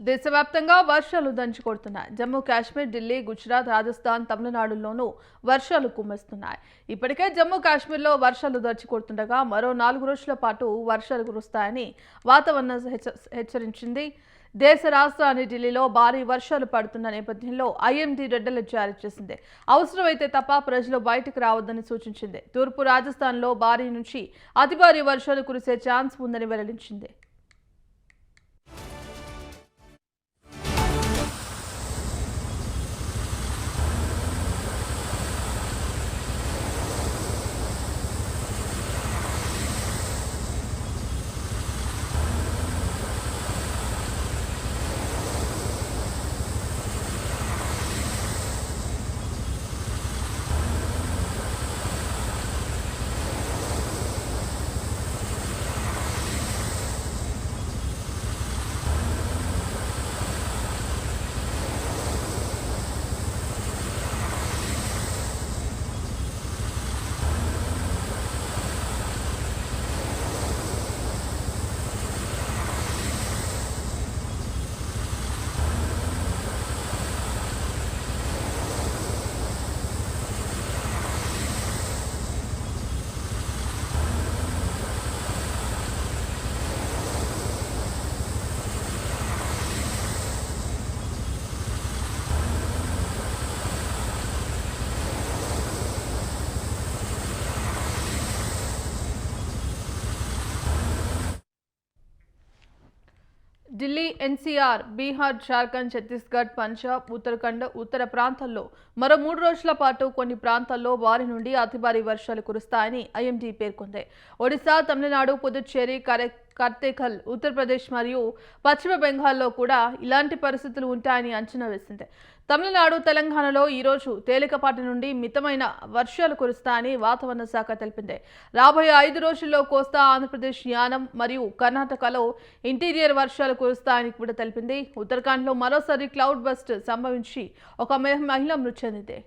దేశవ్యాప్తంగా వర్షాలు దంచుకొడుతున్నాయి. జమ్మూ కాశ్మీర్, ఢిల్లీ, గుజరాత్, రాజస్థాన్, తమిళనాడుల్లోనూ వర్షాలు కుమ్మేస్తున్నాయి. ఇప్పటికే జమ్మూ కాశ్మీర్లో వర్షాలు దంచుకొడుతుండగా మరో 4 రోజుల పాటు వర్షాలు కురుస్తాయని వాతావరణ హెచ్చరించింది. దేశ రాజధాని ఢిల్లీలో భారీ వర్షాలు పడుతున్న నేపథ్యంలో ఐఎండీ రెడ్ అలర్ట్ జారీ చేసింది. అవసరమైతే తప్ప ప్రజలు బయటకు రావద్దని సూచించింది. తూర్పు రాజస్థాన్లో భారీ నుంచి అతి భారీ వర్షాలు కురిసే ఛాన్స్ ఉందని వెల్లడించింది. ఢిల్లీ, ఎన్సీఆర్, బీహార్, జార్ఖండ్, ఛత్తీస్గఢ్, పంజాబ్, ఉత్తరాఖండ్, ఉత్తర ప్రాంతాల్లో మరో 3 రోజుల పాటు కొన్ని ప్రాంతాల్లో భారీ నుండి అతి భారీ వర్షాలు కురుస్తాయని ఐఎండీ పేర్కొంది. ఒడిశా, తమిళనాడు, పుదుచ్చేరి, కార్తేకల్, ఉత్తరప్రదేశ్ మరియు పశ్చిమ బెంగాల్లో కూడా ఇలాంటి పరిస్థితులు ఉంటాయని అంచనా వేసింది. తమిళనాడు, తెలంగాణలో ఈరోజు తేలికపాటి నుండి మితమైన వర్షాలు కురుస్తాయని వాతావరణ శాఖ తెలిపింది. రాబోయే 5 రోజుల్లో కోస్తా ఆంధ్రప్రదేశ్, యానం మరియు కర్ణాటకలో ఇంటీరియర్ వర్షాలు కురుస్తాయని కూడా తెలిపింది. ఉత్తరాఖండ్లో మరోసారి క్లౌడ్ బస్ట్ సంభవించి ఒక మహిళ మృతి చెందింది.